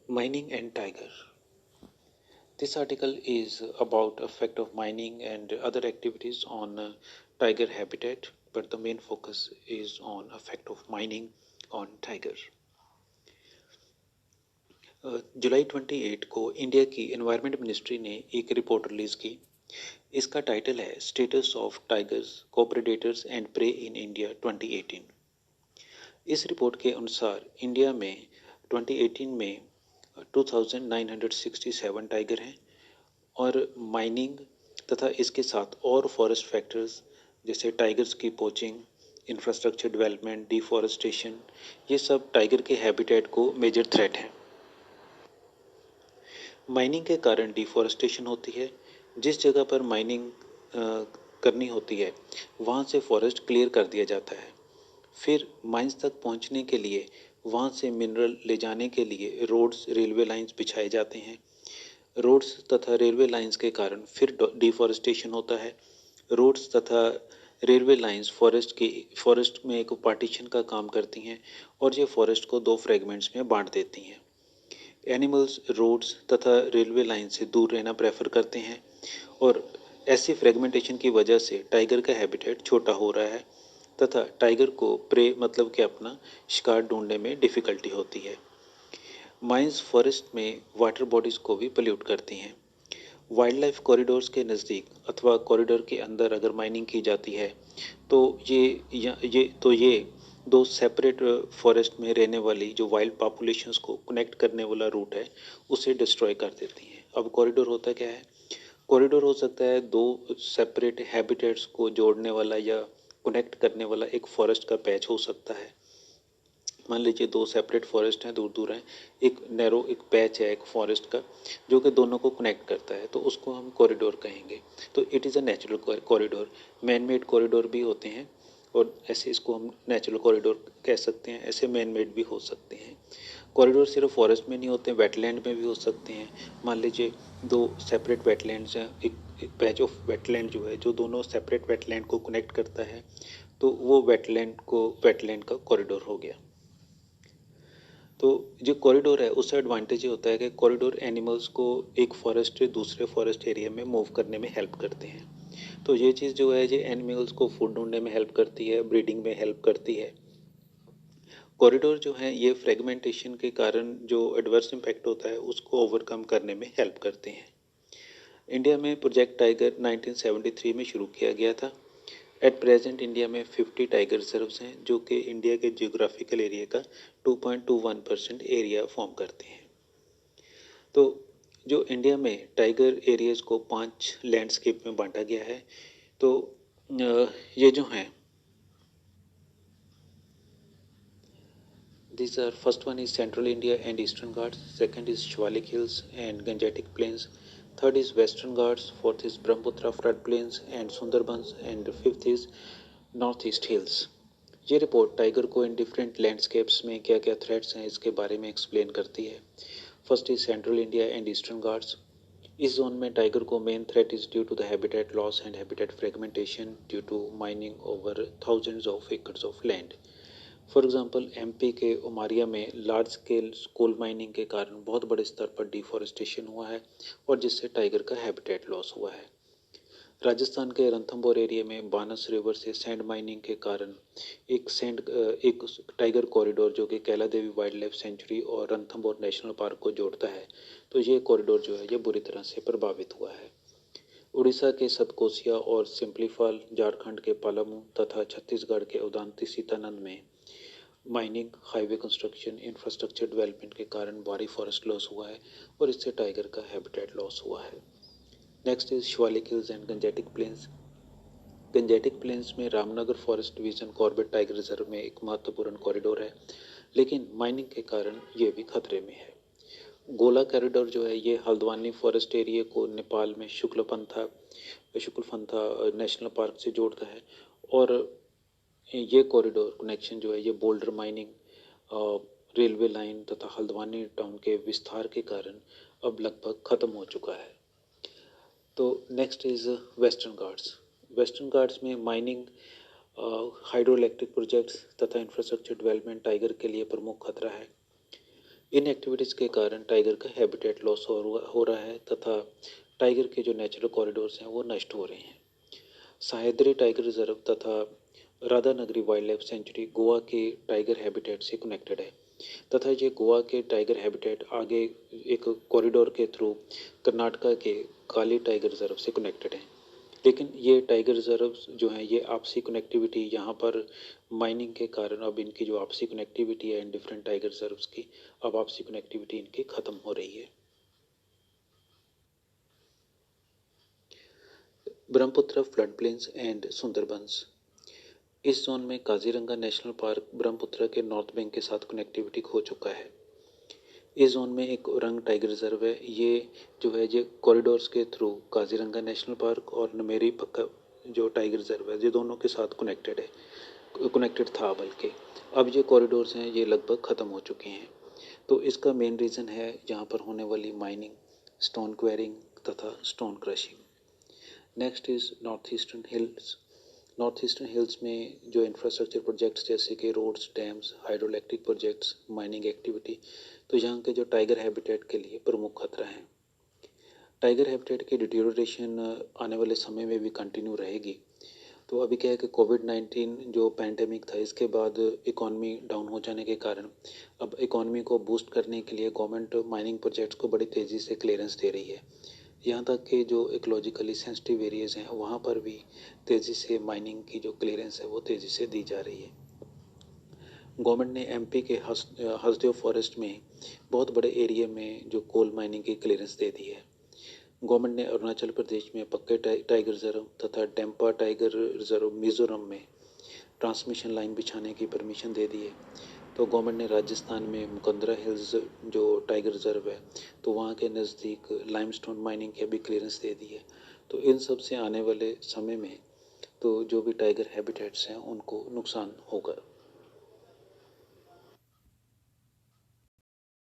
Mining and tiger. This article is about effect of mining and other activities on tiger habitat, but the main focus is on effect of mining on tiger. जुलाई 28 को India की environment ministry ने एक report release की। इसका title है status of tigers co-predators and prey in India 2018। इस report के अनुसार इंडिया में 2018 में 2967 टाइगर हैं और माइनिंग तथा इसके साथ और फॉरेस्ट फैक्टर्स जैसे टाइगर्स की पोचिंग, इंफ्रास्ट्रक्चर डेवलपमेंट, डिफॉरेस्टेशन, ये सब टाइगर के हैबिटेट को मेजर थ्रेट हैं। माइनिंग के कारण डिफॉरेस्टेशन होती है। जिस जगह पर माइनिंग करनी होती है वहाँ से फॉरेस्ट क्लियर कर दिया जाता है। फिर माइंस तक पहुँचने के लिए वहाँ से मिनरल ले जाने के लिए रोड्स, रेलवे लाइंस बिछाए जाते हैं। रोड्स तथा रेलवे लाइंस के कारण फिर डिफॉरेस्टेशन होता है। रोड्स तथा रेलवे लाइंस फॉरेस्ट में एक पार्टीशन का काम करती हैं और ये फॉरेस्ट को दो फ्रेगमेंट्स में बांट देती हैं। एनिमल्स रोड्स तथा रेलवे लाइन से दूर रहना प्रेफर करते हैं और ऐसी फ्रेगमेंटेशन की वजह से टाइगर का हैबिटेट छोटा हो रहा है तथा टाइगर को प्रे मतलब कि अपना शिकार ढूंढने में डिफ़िकल्टी होती है। माइंस फॉरेस्ट में वाटर बॉडीज़ को भी पोल्यूट करती हैं। वाइल्ड लाइफ कॉरिडोर्स के नज़दीक अथवा कॉरिडोर के अंदर अगर माइनिंग की जाती है तो ये दो सेपरेट फॉरेस्ट में रहने वाली जो वाइल्ड पॉपुलेशंस को कनेक्ट करने वाला रूट है उसे डिस्ट्रॉय कर देती हैं। अब कॉरिडोर होता क्या है? कॉरिडोर हो सकता है दो सेपरेट हैबिटेट्स को जोड़ने वाला या कनेक्ट करने वाला एक फॉरेस्ट का पैच हो सकता है। मान लीजिए दो सेपरेट फॉरेस्ट हैं, दूर दूर हैं, एक नैरो एक पैच है एक फॉरेस्ट का जो कि दोनों को कनेक्ट करता है, तो उसको हम कॉरिडोर कहेंगे। तो it is a natural corridor. Man made corridor भी होते हैं और ऐसे इसको हम नेचुरल कॉरिडोर कह सकते हैं, ऐसे मैन मेड भी हो सकते हैं। कॉरिडोर सिर्फ फॉरेस्ट में नहीं होते, वेटलैंड में भी हो सकते हैं। मान लीजिए दो सेपरेट वेटलैंड्स हैं, एक पैच ऑफ वेटलैंड जो है जो दोनों सेपरेट वेटलैंड को कनेक्ट करता है, तो वो वेटलैंड का कॉरिडोर हो गया। तो जो कॉरिडोर है उससे एडवांटेज ये होता है कि कॉरिडोर एनिमल्स को एक फॉरेस्ट से दूसरे फॉरेस्ट एरिया में मूव करने में हेल्प करते हैं। तो ये चीज़ जो है ये एनिमल्स को फूड ढूंढने में हेल्प करती है, ब्रीडिंग में हेल्प करती है। कॉरिडोर जो है ये फ्रेगमेंटेशन के कारण जो एडवर्स इम्पैक्ट होता है उसको ओवरकम करने में हेल्प करते हैं। इंडिया में प्रोजेक्ट टाइगर 1973 में शुरू किया गया था। एट प्रेजेंट इंडिया में 50 टाइगर रिजर्व्स हैं जो कि इंडिया के जियोग्राफिकल एरिया का 2.21% एरिया फॉर्म करते हैं। तो जो इंडिया में टाइगर एरियाज़ को 5 लैंडस्केप में बांटा गया है। तो ये जो हैं these are first one is Central India and Eastern Ghats, second is Shivalik Hills and Gangetic Plains, third is Western Ghats, fourth is Brahmaputra floodplains and Sundarbans and fifth is North East Hills। ये report tiger को in different landscapes में क्या क्या threats हैं इसके बारे में explain करती है। First is central India and eastern Ghats. इस जोन में टाइगर को main threat is due to the habitat loss and habitat fragmentation due to mining over thousands of acres of land. For example MP के उमारिया में large scale coal mining के कारण बहुत बड़े स्तर पर डिफॉरेस्टेशन हुआ है और जिससे टाइगर का हैबिटेट लॉस हुआ है। राजस्थान के रणथंभौर एरिया में बानस रिवर से सैंड माइनिंग के कारण एक टाइगर कॉरिडोर जो कि कैला देवी वाइल्ड लाइफ सेंचुरी और रणथंभौर नेशनल पार्क को जोड़ता है, तो ये कॉरिडोर जो है ये बुरी तरह से प्रभावित हुआ है। उड़ीसा के सतकोसिया और सिंपलीफाल, झारखंड के पलामू तथा छत्तीसगढ़ के उदांती सीतानंद में mining, highway construction, infrastructure development के कारण भारी फॉरेस्ट लॉस हुआ है और इससे टाइगर का हैबिटेट लॉस हुआ है। Next is Shivalik hills and Gangetic plains. Gangetic plains में Ramnagar forest division Corbett tiger reserve में एक महत्वपूर्ण कॉरिडोर है, लेकिन माइनिंग के कारण ये भी खतरे में है। गोला कॉरिडोर जो है ये हल्द्वानी फॉरेस्ट एरिया को नेपाल में शुक्लफंथा नेशनल पार्क से जोड़ता है और ये कॉरिडोर कनेक्शन जो है ये बोल्डर माइनिंग, रेलवे लाइन तथा हल्द्वानी टाउन के विस्तार के कारण अब लगभग ख़त्म हो चुका है। तो next is western Ghats. Western Ghats में माइनिंग, हाइड्रो इलेक्ट्रिक प्रोजेक्ट्स तथा इंफ्रास्ट्रक्चर डेवलपमेंट टाइगर के लिए प्रमुख खतरा है। इन एक्टिविटीज़ के कारण टाइगर का हैबिटेट लॉस हो रहा है तथा टाइगर के जो नेचुरल कॉरिडोर्स हैं वो नष्ट हो रहे हैं। सह्याद्री टाइगर रिजर्व तथा Radhanagari wild life sanctuary Goa के टाइगर हैबिटेट से कनेक्टेड है तथा ये गोवा के टाइगर हैबिटेट आगे एक कॉरिडोर के थ्रू कर्नाटका के काली टाइगर रिजर्व से कनेक्टेड है। लेकिन ये टाइगर रिजर्व जो हैं ये आपसी कनेक्टिविटी यहाँ पर माइनिंग के कारण अब इनकी जो आपसी कनेक्टिविटी है इन डिफरेंट टाइगर रिजर्व्स की, अब आपसी कनेक्टिविटी इनकी ख़त्म हो रही है। Brahmaputra flood plains and Sundarbans. इस जोन में काजीरंगा नेशनल पार्क ब्रह्मपुत्र के नॉर्थ बैंक के साथ कनेक्टिविटी खो चुका है। इस जोन में एक औरंग टाइगर रिजर्व है। ये जो है ये कॉरिडोर्स के थ्रू काजीरंगा नेशनल पार्क और नमेरी पक्का जो टाइगर रिजर्व है ये दोनों के साथ कनेक्टेड था, बल्कि अब ये कॉरिडोर्स हैं ये लगभग ख़त्म हो चुके हैं। तो इसका मेन रीज़न है यहाँ पर होने वाली माइनिंग, स्टोन क्वेरिंग तथा stone crushing. Next is north eastern hills में जो इंफ्रास्ट्रक्चर प्रोजेक्ट्स जैसे कि roads, dams, hydro electric projects, mining activity, तो यहाँ के जो टाइगर हैबिटेट के लिए प्रमुख खतरा है। टाइगर हैबिटेट की डिटेरियोरेशन आने वाले समय में भी कंटिन्यू रहेगी। तो अभी क्या है कि कोविड-19 जो पैंडेमिक था इसके बाद इकॉनमी डाउन हो जाने के कारण अब इकॉनमी को बूस्ट करने के लिए गवर्नमेंट माइनिंग प्रोजेक्ट्स को बड़ी तेज़ी से क्लियरेंस दे रही है। यहाँ तक कि जो इकोलॉजिकली सेंसिटिव एरियाज़ हैं वहाँ पर भी तेज़ी से माइनिंग की जो क्लियरेंस है वो तेज़ी से दी जा रही है। गवर्नमेंट ने एमपी के हसदेव फॉरेस्ट में बहुत बड़े एरिया में जो कोल माइनिंग की क्लियरेंस दे दी है। गवर्नमेंट ने अरुणाचल प्रदेश में पक्के टाइगर रिजर्व तथा डेम्पा टाइगर रिजर्व मिजोरम में ट्रांसमिशन लाइन बिछाने की परमिशन दे दी है। तो गवर्नमेंट ने राजस्थान में मुकंदरा हिल्स जो टाइगर रिजर्व है तो वहाँ के नज़दीक लाइमस्टोन माइनिंग की अभी क्लियरेंस दे दी है। तो इन सब से आने वाले समय में तो जो भी टाइगर हैबिटेट्स हैं उनको नुकसान होगा।